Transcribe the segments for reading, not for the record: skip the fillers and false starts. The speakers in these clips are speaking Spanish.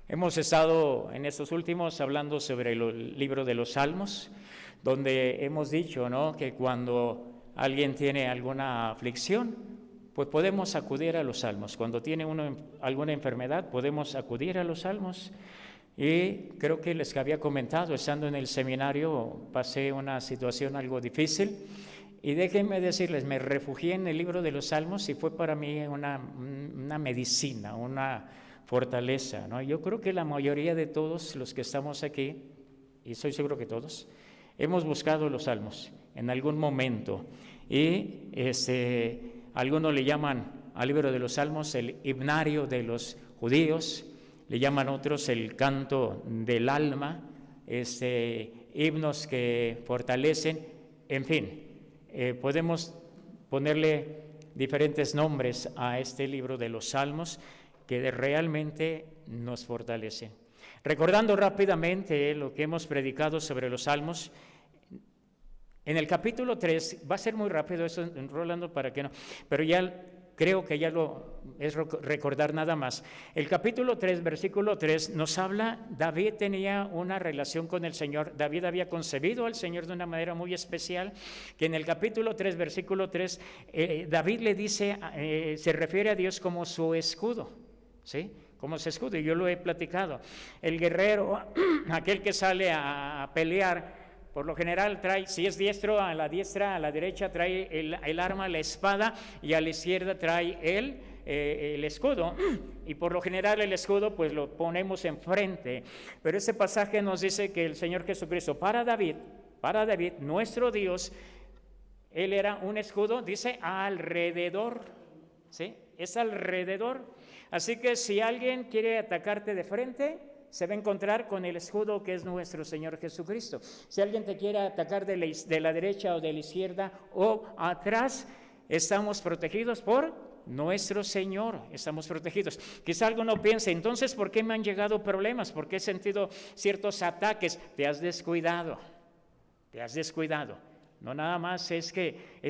Hemos estado en estos últimos hablando sobre el libro de los Salmos, donde hemos dicho, ¿no?, que cuando alguien tiene alguna aflicción, pues podemos acudir a los Salmos. Cuando tiene uno alguna enfermedad, podemos acudir a los Salmos. Y creo que les había comentado, estando en el seminario, pasé una situación algo difícil. Y déjenme decirles, me refugié en el libro de los Salmos y fue para mí una medicina, una fortaleza, ¿no? Yo creo que la mayoría de todos los que estamos aquí, y estoy seguro que todos, hemos buscado los Salmos en algún momento. Y algunos le llaman al libro de los Salmos el himnario de los judíos, le llaman otros el canto del alma, himnos que fortalecen, en fin. Podemos ponerle diferentes nombres a este libro de los Salmos que realmente nos fortalece. Recordando rápidamente lo que hemos predicado sobre los Salmos, en el capítulo 3, va a ser muy rápido eso, Rolando, para que no, pero ya creo que ya lo es recordar nada más. El capítulo 3, versículo 3, nos habla, David tenía una relación con el Señor. David había concebido al Señor de una manera muy especial, que en el capítulo 3, versículo 3, David le dice, se refiere a Dios como su escudo, ¿sí? Como su escudo, y yo lo he platicado. El guerrero, aquel que sale a pelear, por lo general trae, si es diestro, a la diestra, a la derecha trae el arma, la espada, y a la izquierda trae el escudo, y por lo general el escudo pues lo ponemos enfrente. Pero ese pasaje nos dice que el Señor Jesucristo, para David, nuestro Dios, Él era un escudo, dice, alrededor, ¿sí? Es alrededor. Así que si alguien quiere atacarte de frente, se va a encontrar con el escudo que es nuestro Señor Jesucristo. Si alguien te quiere atacar de la derecha o de la izquierda o atrás, estamos protegidos por nuestro Señor, estamos protegidos. Quizá alguno piense, entonces, ¿por qué me han llegado problemas? ¿Por qué he sentido ciertos ataques? Te has descuidado. No nada más es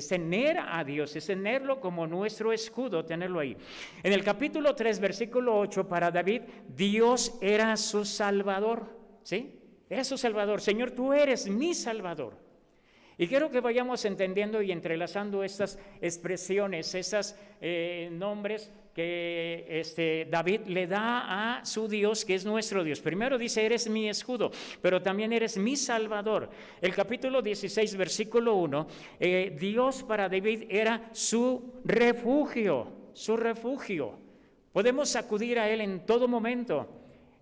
tener a Dios, es tenerlo como nuestro escudo, tenerlo ahí. En el capítulo 3, versículo 8, para David, Dios era su Salvador, ¿sí? Era su Salvador. Señor, tú eres mi Salvador. Y quiero que vayamos entendiendo y entrelazando estas expresiones, esos nombres que David le da a su Dios, que es nuestro Dios. Primero dice, eres mi escudo, pero también eres mi Salvador. El capítulo 16, versículo 1, Dios para David era su refugio. Podemos acudir a Él en todo momento.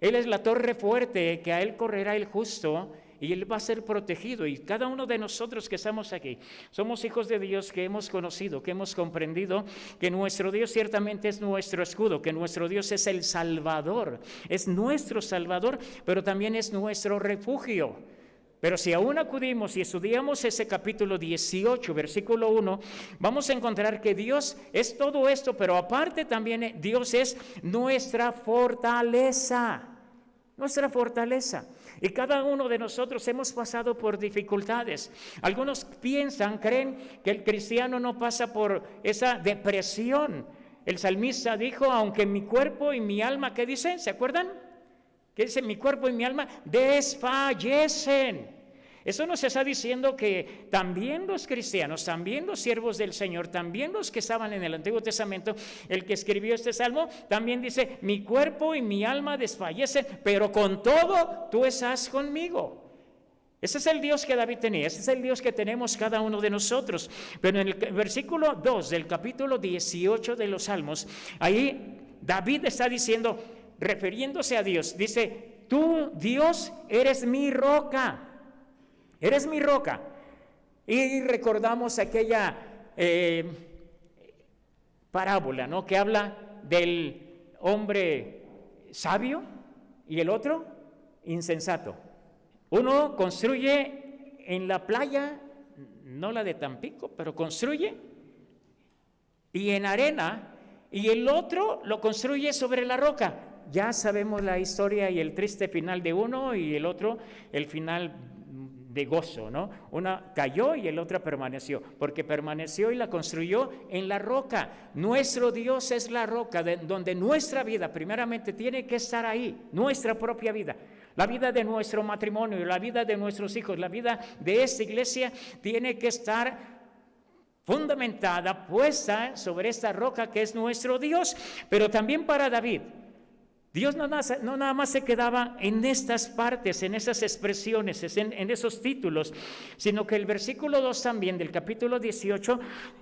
Él es la torre fuerte, que a Él correrá el justo, y Él va a ser protegido. Y cada uno de nosotros que estamos aquí, somos hijos de Dios, que hemos conocido, que hemos comprendido que nuestro Dios ciertamente es nuestro escudo, que nuestro Dios es el Salvador, es nuestro Salvador, pero también es nuestro refugio. Pero si aún acudimos y estudiamos ese capítulo 18, versículo 1, vamos a encontrar que Dios es todo esto, pero aparte también Dios es nuestra fortaleza. Nuestra fortaleza. Y cada uno de nosotros hemos pasado por dificultades. Algunos creen que el cristiano no pasa por esa depresión. El salmista dijo, aunque mi cuerpo y mi alma, ¿qué dice? ¿Se acuerdan? ¿Qué dice? Mi cuerpo y mi alma desfallecen. Eso nos está diciendo que también los cristianos, también los siervos del Señor, también los que estaban en el Antiguo Testamento, el que escribió este salmo, también dice, mi cuerpo y mi alma desfallecen, pero con todo tú estás conmigo. Ese es el Dios que David tenía, ese es el Dios que tenemos cada uno de nosotros. Pero en el versículo 2 del capítulo 18 de los Salmos, ahí David está diciendo, refiriéndose a Dios, dice, tú, Dios, eres mi roca. Eres mi roca. Y recordamos aquella parábola, ¿no?, que habla del hombre sabio y el otro insensato. Uno construye en la playa, no la de Tampico, pero construye, y en arena, y el otro lo construye sobre la roca. Ya sabemos la historia y el triste final de uno, y el otro, el final de gozo, ¿no? Una cayó y el otra permaneció, porque permaneció y la construyó en la roca. Nuestro Dios es la roca donde nuestra vida primeramente tiene que estar ahí, nuestra propia vida. La vida de nuestro matrimonio, la vida de nuestros hijos, la vida de esta iglesia tiene que estar fundamentada, puesta sobre esta roca que es nuestro Dios. Pero también para David, Dios no nada más se quedaba en estas partes, en esas expresiones, en esos títulos, sino que el versículo 2 también del capítulo 18,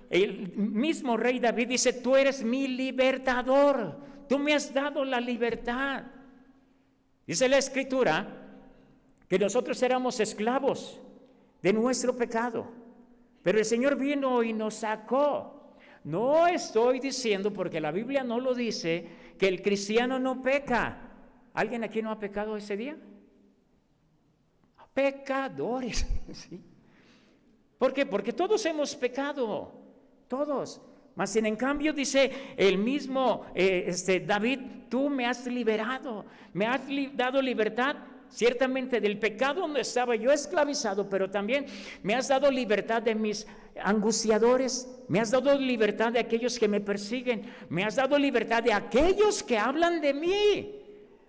el mismo rey David dice: tú eres mi libertador, tú me has dado la libertad. Dice la Escritura que nosotros éramos esclavos de nuestro pecado, pero el Señor vino y nos sacó. No estoy diciendo, porque la Biblia no lo dice, que el cristiano no peca. ¿Alguien aquí no ha pecado ese día? Pecadores, ¿sí? ¿Por qué? Porque todos hemos pecado, todos. Mas en cambio dice el mismo David: tú me has liberado, me has dado libertad, ciertamente del pecado donde estaba yo esclavizado, pero también me has dado libertad de mis angustiadores, me has dado libertad de aquellos que me persiguen, me has dado libertad de aquellos que hablan de mí,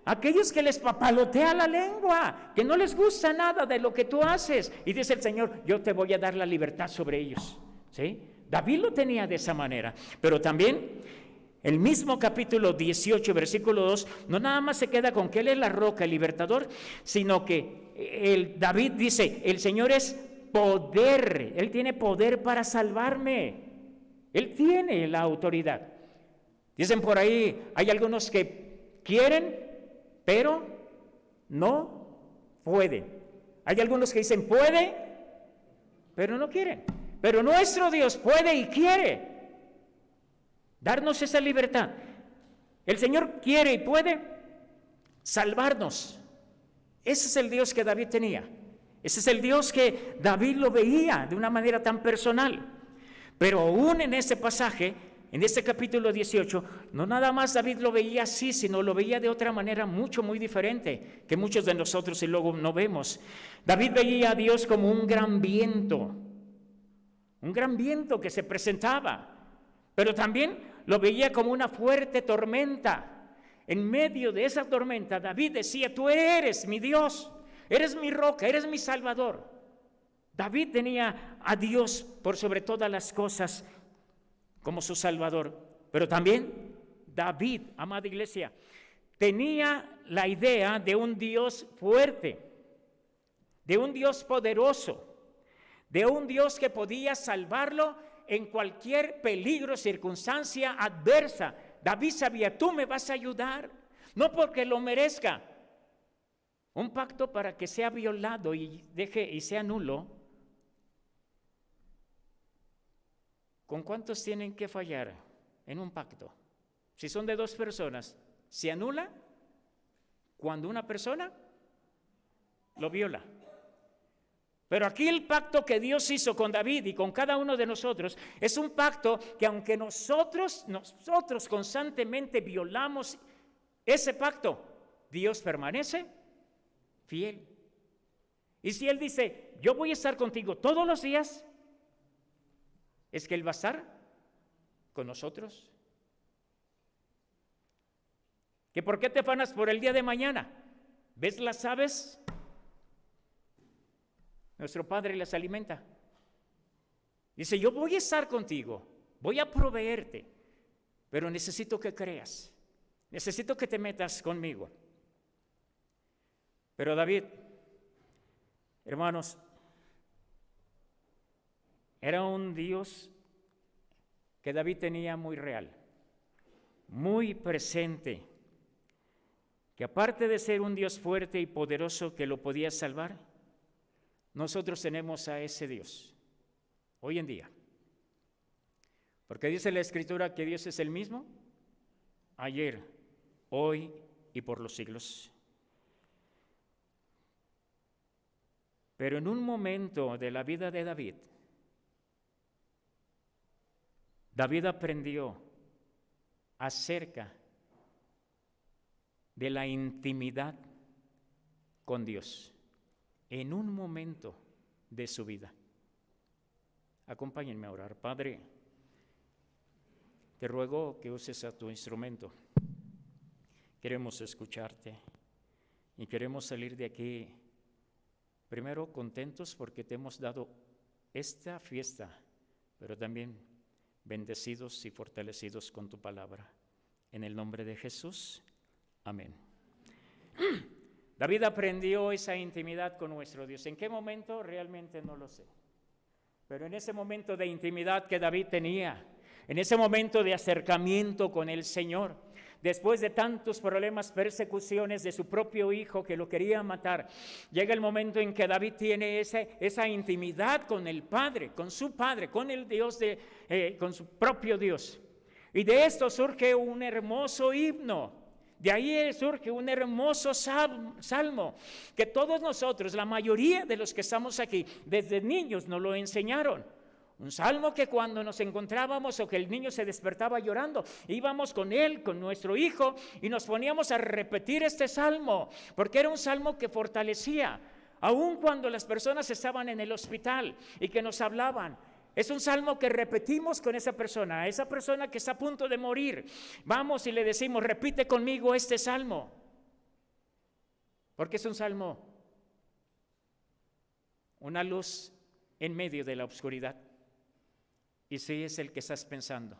aquellos que les papalotea la lengua, que no les gusta nada de lo que tú haces. Y dice el Señor: yo te voy a dar la libertad sobre ellos, ¿sí? David lo tenía de esa manera. Pero también el mismo capítulo 18, versículo 2, no nada más se queda con que Él es la roca, el libertador, sino que David dice: el Señor es poder, Él tiene poder para salvarme, Él tiene la autoridad. Dicen por ahí, hay algunos que quieren, pero no pueden. Hay algunos que dicen puede, pero no quieren. Pero nuestro Dios puede y quiere darnos esa libertad. El Señor quiere y puede salvarnos. Ese es el Dios que David tenía. Ese es el Dios que David lo veía de una manera tan personal. Pero aún en ese pasaje, en este capítulo 18, no nada más David lo veía así, sino lo veía de otra manera muy diferente que muchos de nosotros y luego no vemos. David veía a Dios como un gran viento que se presentaba, pero también lo veía como una fuerte tormenta. En medio de esa tormenta, David decía: tú eres mi Dios, eres mi roca, eres mi Salvador. David tenía a Dios por sobre todas las cosas como su Salvador. Pero también David, amada iglesia, tenía la idea de un Dios fuerte, de un Dios poderoso, de un Dios que podía salvarlo en cualquier peligro, circunstancia adversa. David sabía: tú me vas a ayudar, no porque lo merezca. Un pacto para que sea violado y sea nulo, ¿con cuántos tienen que fallar en un pacto? Si son de dos personas, se anula cuando una persona lo viola. Pero aquí el pacto que Dios hizo con David y con cada uno de nosotros es un pacto que, aunque nosotros constantemente violamos ese pacto, Dios permanece fiel. Y si Él dice: yo voy a estar contigo todos los días, es que Él va a estar con nosotros. ¿Que por qué te afanas por el día de mañana? ¿Ves las aves? Nuestro Padre las alimenta. Dice: yo voy a estar contigo, voy a proveerte, pero necesito que creas, necesito que te metas conmigo. Pero David, hermanos, era un Dios que David tenía muy real, muy presente, que aparte de ser un Dios fuerte y poderoso que lo podía salvar, nosotros tenemos a ese Dios hoy en día. Porque dice la Escritura que Dios es el mismo ayer, hoy y por los siglos. Pero en un momento de la vida de David, David aprendió acerca de la intimidad con Dios. En un momento de su vida. Acompáñenme a orar. Padre, te ruego que uses a tu instrumento. Queremos escucharte y queremos salir de aquí primero contentos porque te hemos dado esta fiesta, pero también bendecidos y fortalecidos con tu palabra. En el nombre de Jesús, amén. David aprendió esa intimidad con nuestro Dios. ¿En qué momento? Realmente no lo sé. Pero en ese momento de intimidad que David tenía, en ese momento de acercamiento con el Señor, después de tantos problemas, persecuciones de su propio hijo que lo quería matar, llega el momento en que David tiene esa intimidad con el Padre, con su Padre, con el Dios, con su propio Dios. Y de esto surge un hermoso himno. De ahí surge un hermoso salmo que todos nosotros, la mayoría de los que estamos aquí, desde niños nos lo enseñaron. Un salmo que cuando nos encontrábamos o que el niño se despertaba llorando, íbamos con él, con nuestro hijo, y nos poníamos a repetir este salmo, porque era un salmo que fortalecía, aun cuando las personas estaban en el hospital y que nos hablaban. Es un salmo que repetimos con esa persona que está a punto de morir. Vamos y le decimos, repite conmigo este salmo. Porque es un salmo, una luz en medio de la oscuridad. Y sí, es el que estás pensando.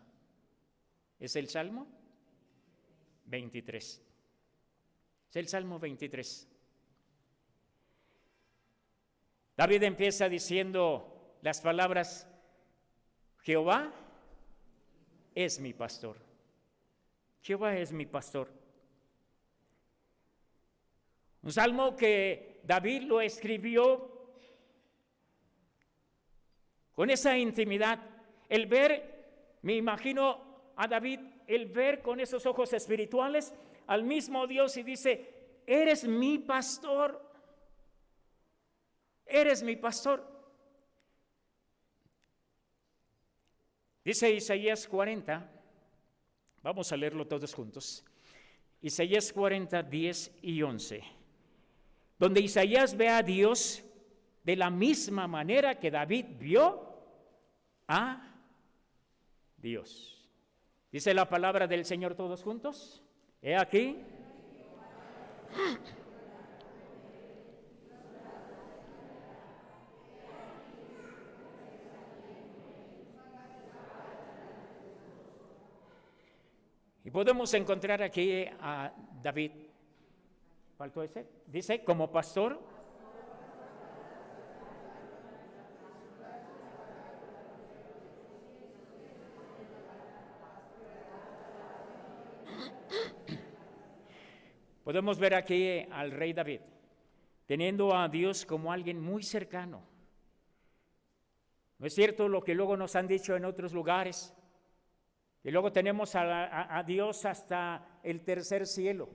Es el Salmo 23. Es el Salmo 23. David empieza diciendo las palabras: Jehová es mi pastor. Jehová es mi pastor. Un salmo que David lo escribió con esa intimidad. El ver, me imagino a David, el ver con esos ojos espirituales al mismo Dios y dice: eres mi pastor. Eres mi pastor. Dice Isaías 40, vamos a leerlo todos juntos. Isaías 40, 10 y 11, donde Isaías ve a Dios de la misma manera que David vio a Dios. Dice la palabra del Señor todos juntos. He aquí. Y podemos encontrar aquí a David. ¿Faltó ese? Dice, como pastor. Podemos ver aquí al rey David, teniendo a Dios como alguien muy cercano. ¿No es cierto lo que luego nos han dicho en otros lugares? Y luego tenemos a Dios hasta el tercer cielo.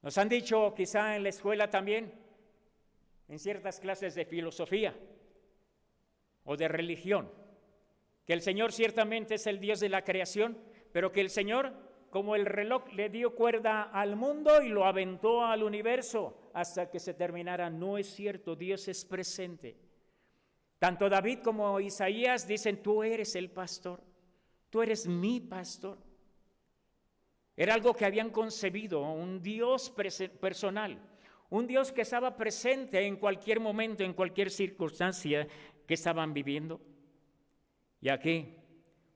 Nos han dicho quizá en la escuela también, en ciertas clases de filosofía o de religión, que el Señor ciertamente es el Dios de la creación, pero que el Señor, como el reloj, le dio cuerda al mundo y lo aventó al universo hasta que se terminara. No es cierto, Dios es presente. Tanto David como Isaías dicen: tú eres el pastor, tú eres mi pastor. Era algo que habían concebido, un Dios personal, un Dios que estaba presente en cualquier momento, en cualquier circunstancia que estaban viviendo. Y aquí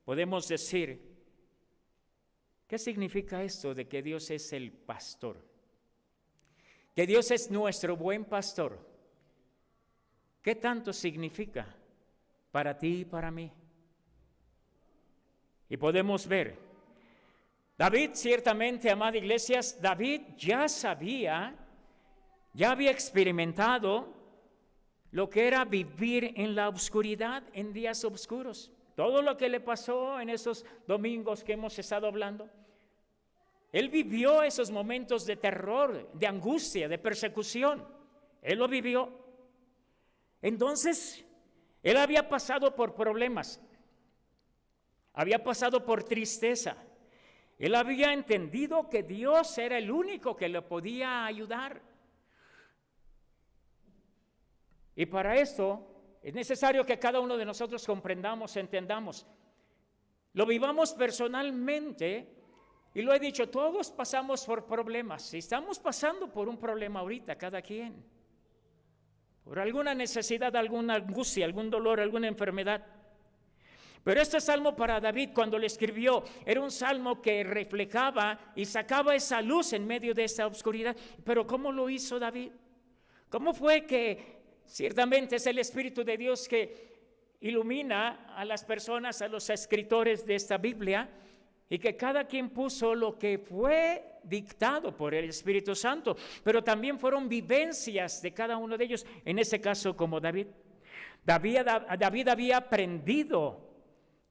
podemos decir, ¿qué significa esto de que Dios es el pastor? Que Dios es nuestro buen pastor. ¿Qué tanto significa para ti y para mí? Y podemos ver, David ciertamente, amada iglesia, David ya había experimentado lo que era vivir en la oscuridad, en días oscuros. Todo lo que le pasó en esos domingos que hemos estado hablando, él vivió esos momentos de terror, de angustia, de persecución. Él lo vivió. Entonces, él había pasado por problemas, había pasado por tristeza. Él había entendido que Dios era el único que le podía ayudar. Y para esto es necesario que cada uno de nosotros comprendamos, entendamos, lo vivamos personalmente. Y lo he dicho, todos pasamos por problemas. Si estamos pasando por un problema ahorita, cada quien, por alguna necesidad, alguna angustia, algún dolor, alguna enfermedad. Pero este salmo para David, cuando le escribió, era un salmo que reflejaba y sacaba esa luz en medio de esa oscuridad. Pero ¿cómo lo hizo David? ¿Cómo fue que ciertamente es el Espíritu de Dios que ilumina a las personas, a los escritores de esta Biblia, y que cada quien puso lo que fue dictado por el Espíritu Santo, pero también fueron vivencias de cada uno de ellos, en ese caso como David. David había aprendido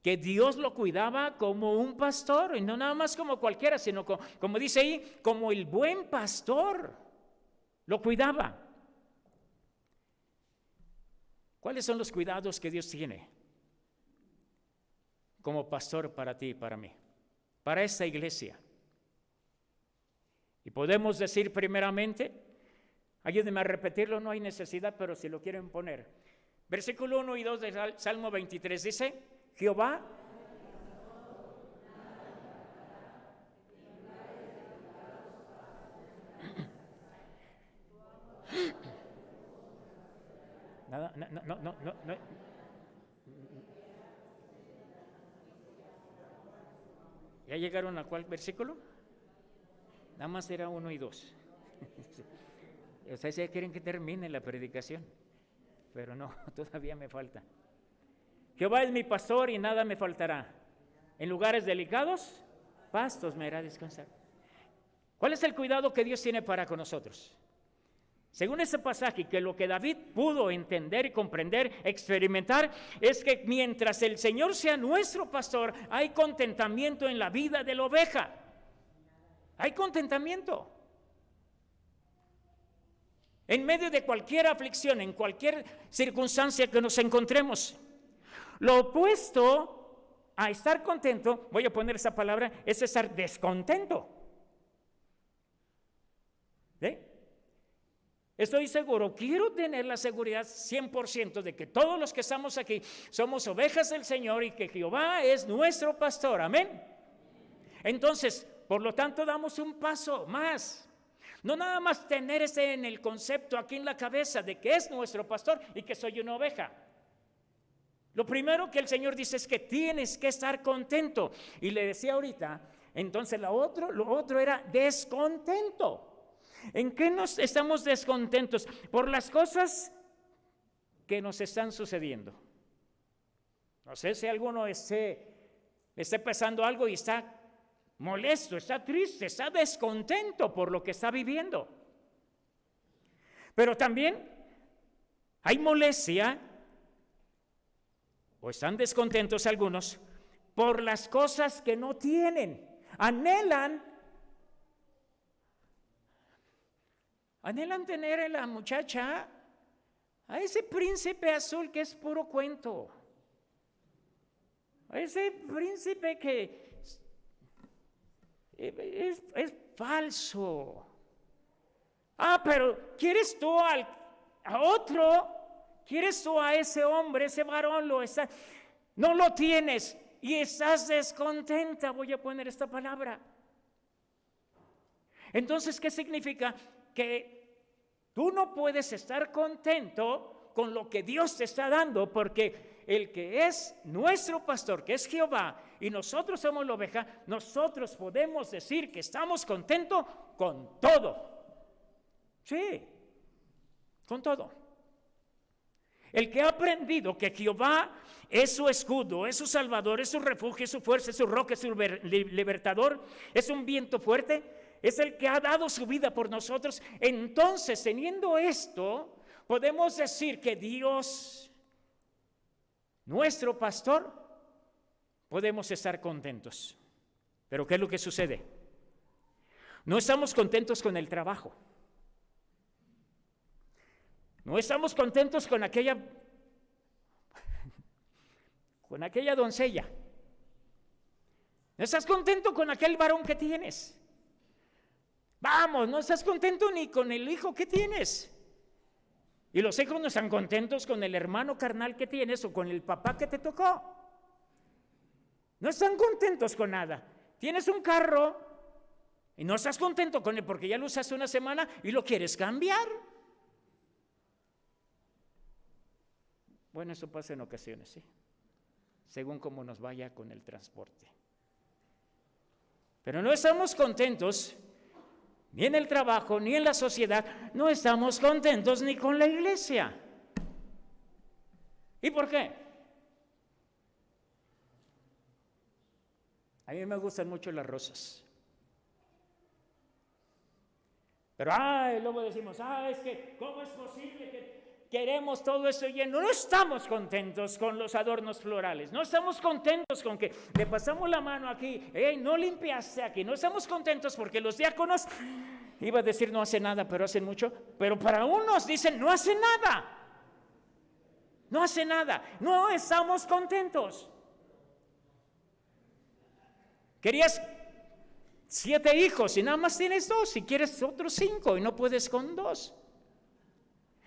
que Dios lo cuidaba como un pastor, y no nada más como cualquiera, sino como dice ahí, como el buen pastor lo cuidaba. ¿Cuáles son los cuidados que Dios tiene como pastor para ti y para mí, para esta iglesia? Y podemos decir primeramente, ayúdenme a repetirlo, no hay necesidad, pero si lo quieren poner. Versículo 1 y 2 de Salmo 23 dice, Jehová nada, no. ¿Ya llegaron a cuál versículo? Nada más era 1 y 2. Ustedes ya quieren que termine la predicación, pero no, todavía me falta. Jehová es mi pastor y nada me faltará. En lugares delicados, pastos me hará descansar. ¿Cuál es el cuidado que Dios tiene para con nosotros? Según ese pasaje, que lo que David pudo entender y comprender, experimentar, es que mientras el Señor sea nuestro pastor, hay contentamiento en la vida de la oveja. Hay contentamiento. En medio de cualquier aflicción, en cualquier circunstancia que nos encontremos. Lo opuesto a estar contento, voy a poner esa palabra, es estar descontento. ¿Sí? Estoy seguro, quiero tener la seguridad 100% de que todos los que estamos aquí somos ovejas del Señor y que Jehová es nuestro pastor. Amén. Entonces, por lo tanto, damos un paso más. No nada más tener ese en el concepto aquí en la cabeza de que es nuestro pastor y que soy una oveja. Lo primero que el Señor dice es que tienes que estar contento. Y le decía ahorita, entonces lo otro era descontento. ¿En qué nos estamos descontentos? Por las cosas que nos están sucediendo. No sé si alguno esté pasando algo y está molesto, está triste, está descontento por lo que está viviendo. Pero también hay molestia, o están descontentos algunos, por las cosas que no tienen. Anhelan tener a la muchacha, a ese príncipe azul que es puro cuento, a ese príncipe que es falso. Pero ¿quieres tú a otro? ¿Quieres tú a ese hombre, ese varón? No lo tienes y estás descontenta, voy a poner esta palabra. Entonces, ¿qué significa? Que tú no puedes estar contento con lo que Dios te está dando, porque el que es nuestro pastor, que es Jehová, y nosotros somos la oveja, nosotros podemos decir que estamos contentos con todo. Sí, con todo. El que ha aprendido que Jehová es su escudo, es su salvador, es su refugio, es su fuerza, es su roca, es su libertador, es un viento fuerte, es el que ha dado su vida por nosotros. Entonces, teniendo esto, podemos decir que Dios, nuestro pastor, podemos estar contentos. Pero ¿qué es lo que sucede? No estamos contentos con el trabajo. No estamos contentos con aquella doncella. No estás contento con aquel varón que tienes. Vamos, no estás contento ni con el hijo que tienes. Y los hijos no están contentos con el hermano carnal que tienes o con el papá que te tocó. No están contentos con nada. Tienes un carro y no estás contento con él porque ya lo usaste una semana y lo quieres cambiar. Bueno, eso pasa en ocasiones, sí, según cómo nos vaya con el transporte. Pero no estamos contentos ni en el trabajo, ni en la sociedad. No estamos contentos ni con la iglesia. ¿Y por qué? A mí me gustan mucho las rosas. Pero, luego decimos, es que, ¿cómo es posible que queremos todo eso lleno? No estamos contentos con los adornos florales. No estamos contentos con que le pasamos la mano aquí. No limpiaste aquí. No estamos contentos porque los diáconos, iba a decir no hacen nada, pero hacen mucho. Pero para unos dicen no hacen nada. No hace nada. No estamos contentos. Querías 7 hijos y nada más tienes 2, si quieres otros 5 y no puedes con 2.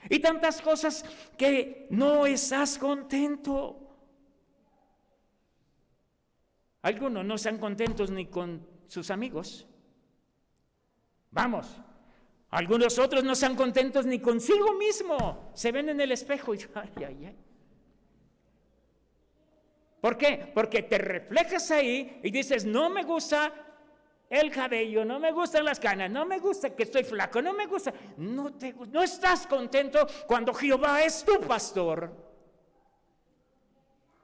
Y tantas cosas que no estás contento. Algunos no están contentos ni con sus amigos. Vamos, algunos otros no están contentos ni consigo mismo. Se ven en el espejo y ay. ¿Por qué? Porque te reflejas ahí y dices, no me gusta el cabello, no me gustan las canas, no me gusta que estoy flaco, no me gusta. No estás contento cuando Jehová es tu pastor.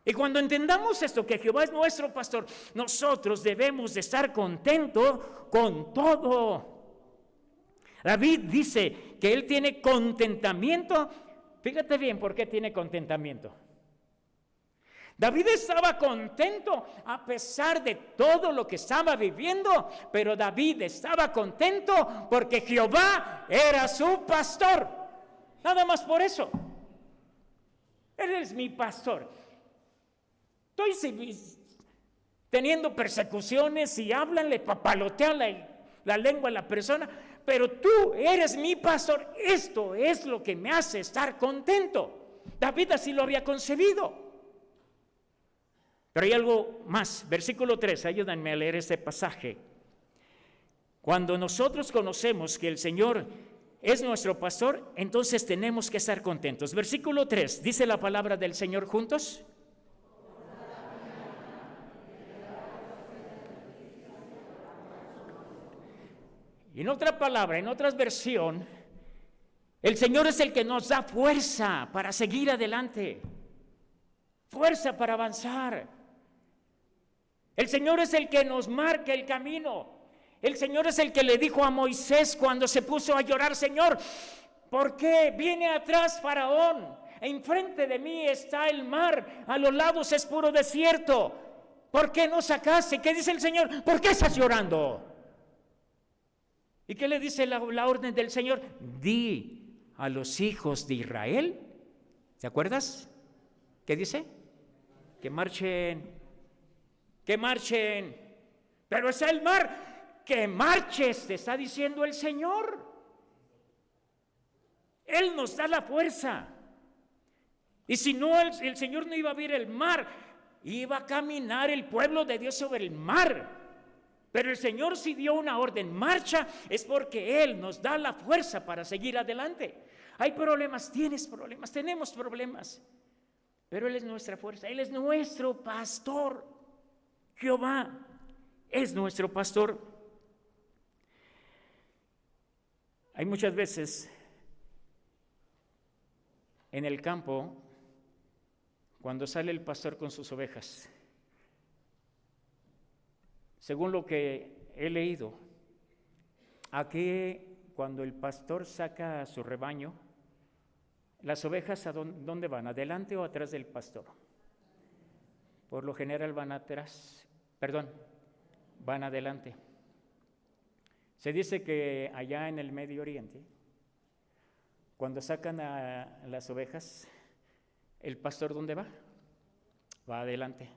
Y cuando entendamos esto, que Jehová es nuestro pastor, nosotros debemos de estar contentos con todo. David dice que él tiene contentamiento. Fíjate bien por qué tiene contentamiento. David estaba contento a pesar de todo lo que estaba viviendo, pero David estaba contento porque Jehová era su pastor. Nada más por eso. Él es mi pastor. Estoy teniendo persecuciones y hablan, le papalotean la lengua a la persona, pero tú eres mi pastor. Esto es lo que me hace estar contento. David así lo había concebido. Pero hay algo más, versículo 3, ayúdenme a leer este pasaje. Cuando nosotros conocemos que el Señor es nuestro pastor, entonces tenemos que estar contentos. Versículo 3, dice la palabra del Señor juntos. Y en otra palabra, en otra versión, el Señor es el que nos da fuerza para seguir adelante, fuerza para avanzar. El Señor es el que nos marca el camino. El Señor es el que le dijo a Moisés cuando se puso a llorar, Señor, ¿por qué viene atrás Faraón? Enfrente de mí está el mar, a los lados es puro desierto. ¿Por qué no sacaste? ¿Qué dice el Señor? ¿Por qué estás llorando? ¿Y qué le dice la orden del Señor? Di a los hijos de Israel, ¿te acuerdas? ¿Qué dice? Que marchen. Pero es el mar, que marches, te está diciendo el Señor. Él nos da la fuerza. Y si no, el Señor no iba a abrir el mar, iba a caminar el pueblo de Dios sobre el mar. Pero el Señor si dio una orden, marcha, es porque Él nos da la fuerza para seguir adelante. Hay problemas, tienes problemas, tenemos problemas, pero Él es nuestra fuerza, Él es nuestro pastor. Jehová es nuestro pastor. Hay muchas veces en el campo, cuando sale el pastor con sus ovejas, según lo que he leído, aquí cuando el pastor saca a su rebaño, las ovejas ¿a dónde van? ¿Adelante o atrás del pastor? Por lo general van adelante. Se dice que allá en el Medio Oriente, cuando sacan a las ovejas, ¿el pastor dónde va? Va adelante.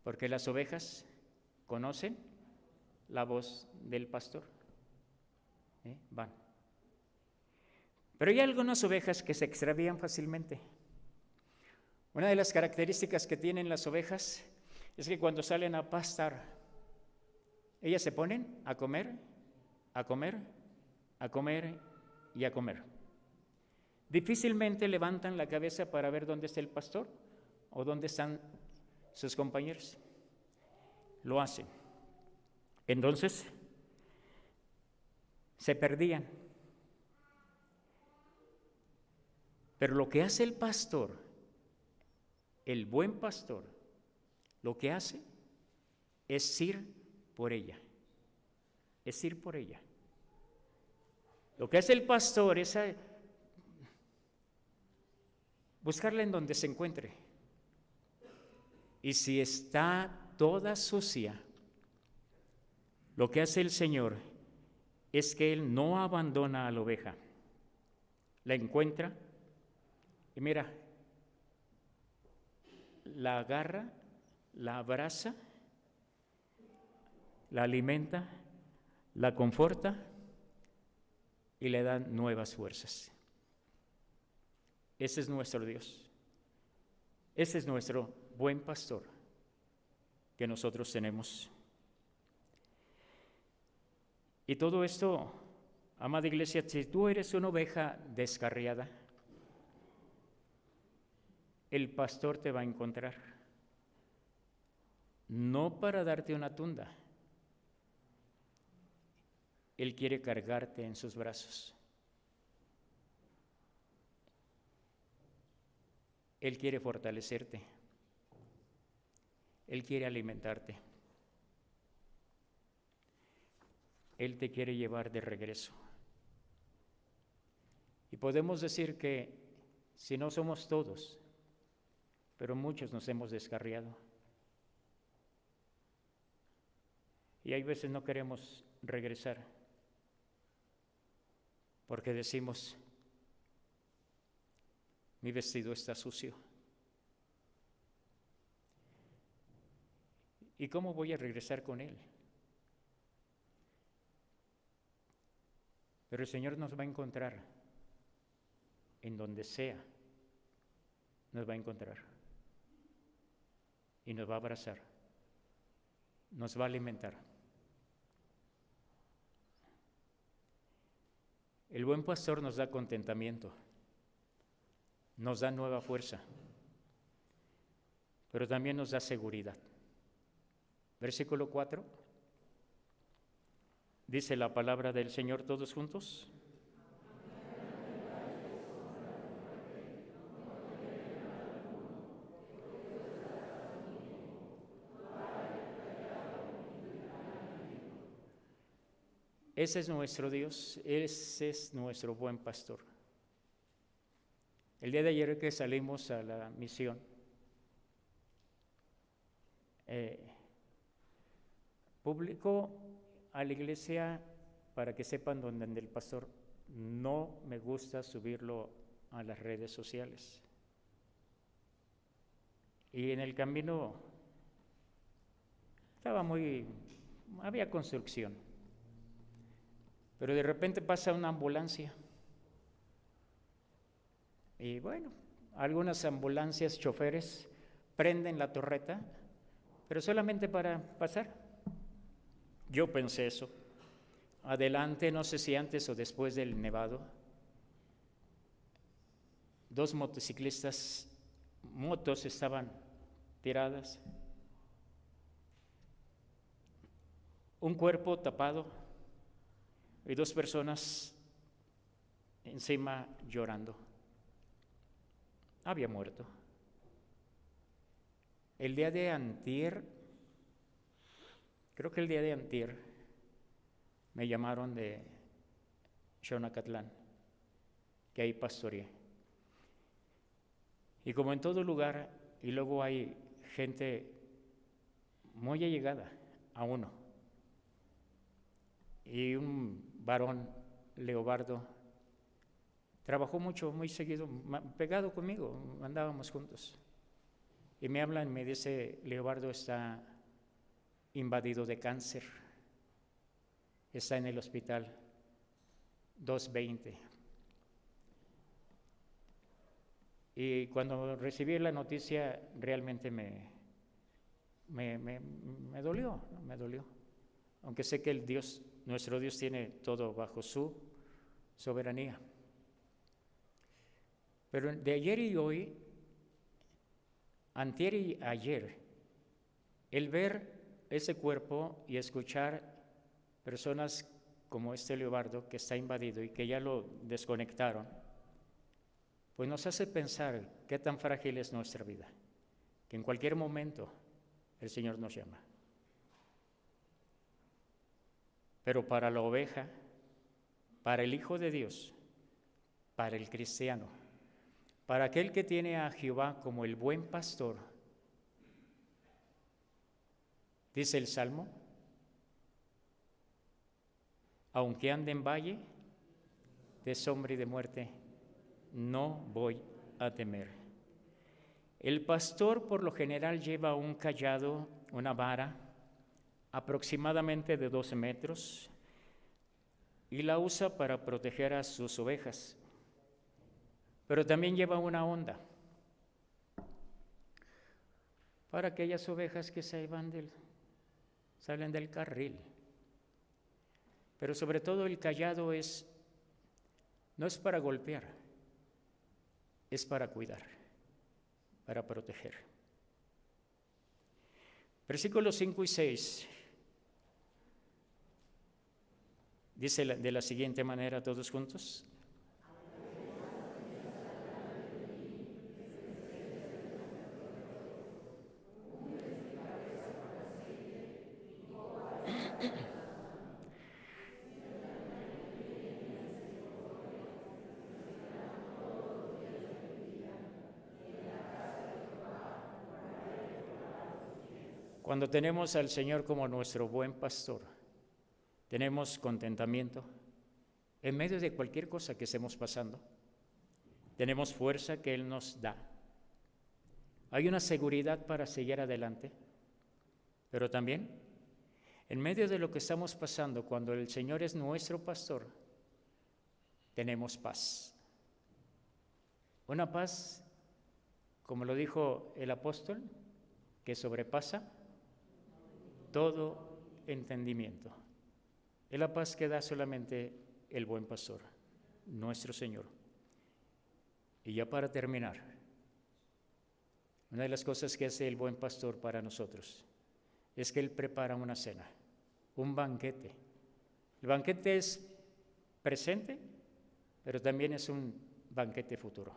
Porque las ovejas conocen la voz del pastor. Van. Pero hay algunas ovejas que se extravían fácilmente. Una de las características que tienen las ovejas es que cuando salen a pastar, ellas se ponen a comer, a comer, a comer y a comer. Difícilmente levantan la cabeza para ver dónde está el pastor o dónde están sus compañeros. Lo hacen. Entonces, se perdían. Pero lo que hace el pastor, el buen pastor, lo que hace es ir por ella. Es ir por ella. Lo que hace el pastor es buscarla en donde se encuentre. Y si está toda sucia, lo que hace el Señor es que Él no abandona a la oveja. La encuentra y mira, la agarra, la abraza, la alimenta, la conforta y le da nuevas fuerzas. Ese es nuestro Dios. Ese es nuestro buen pastor que nosotros tenemos. Y todo esto, amada iglesia, si tú eres una oveja descarriada, el pastor te va a encontrar. No para darte una tunda. Él quiere cargarte en sus brazos. Él quiere fortalecerte. Él quiere alimentarte. Él te quiere llevar de regreso. Y podemos decir que si no somos todos, pero muchos nos hemos descarriado. Y hay veces no queremos regresar porque decimos, mi vestido está sucio. ¿Y cómo voy a regresar con él? Pero el Señor nos va a encontrar en donde sea, nos va a encontrar y nos va a abrazar, nos va a alimentar. El buen pastor nos da contentamiento, nos da nueva fuerza, pero también nos da seguridad. Versículo 4, dice la palabra del Señor todos juntos. Ese es nuestro Dios, ese es nuestro buen pastor. El día de ayer que salimos a la misión, publicó a la iglesia para que sepan donde anda el pastor. No me gusta subirlo a las redes sociales. Y en el camino había construcción. Pero de repente pasa una ambulancia. Y bueno, algunas ambulancias, choferes, prenden la torreta, pero solamente para pasar. Yo pensé eso. Adelante, no sé si antes o después del nevado, 2 motociclistas, motos estaban tiradas, un cuerpo tapado y 2 personas encima llorando. Había muerto. El día de antier, creo que el día de antier, me llamaron de Xonacatlán, que ahí pastoreé. Y como en todo lugar, y luego hay gente muy allegada a uno, y un varón, Leobardo, trabajó mucho, muy seguido, pegado conmigo, andábamos juntos. Y me hablan, me dice, Leobardo está invadido de cáncer, está en el hospital 220. Y cuando recibí la noticia realmente me dolió, ¿no? Me dolió. Aunque sé que nuestro Dios tiene todo bajo su soberanía. Pero de ayer y hoy, antier y ayer, el ver ese cuerpo y escuchar personas como este Leobardo que está invadido y que ya lo desconectaron, pues nos hace pensar qué tan frágil es nuestra vida, que en cualquier momento el Señor nos llama. Pero para la oveja, para el Hijo de Dios, para el cristiano, para aquel que tiene a Jehová como el buen pastor, dice el Salmo, aunque ande en valle de sombra y de muerte, no voy a temer. El pastor por lo general lleva un cayado, una vara, aproximadamente de 12 metros, y la usa para proteger a sus ovejas. Pero también lleva una honda para aquellas ovejas que salen del carril. Pero sobre todo el cayado no es para golpear, es para cuidar, para proteger. Versículos 5 y 6 dice de la siguiente manera, todos juntos. Cuando tenemos al Señor como nuestro buen pastor, tenemos contentamiento en medio de cualquier cosa que estemos pasando. Tenemos fuerza que Él nos da. Hay una seguridad para seguir adelante, pero también en medio de lo que estamos pasando, cuando el Señor es nuestro pastor, tenemos paz. Una paz, como lo dijo el apóstol, que sobrepasa todo entendimiento. Es la paz que da solamente el buen pastor, nuestro Señor. Y ya para terminar, una de las cosas que hace el buen pastor para nosotros es que Él prepara una cena, un banquete. El banquete es presente, pero también es un banquete futuro,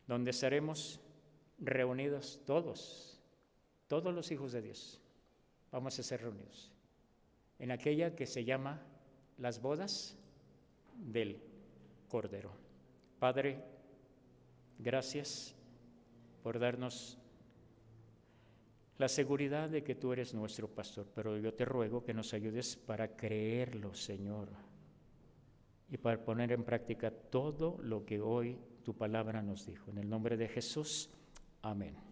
donde estaremos reunidos todos los hijos de Dios. Vamos a ser reunidos en aquella que se llama las bodas del Cordero. Padre, gracias por darnos la seguridad de que tú eres nuestro pastor, pero yo te ruego que nos ayudes para creerlo, Señor, y para poner en práctica todo lo que hoy tu palabra nos dijo. En el nombre de Jesús, amén.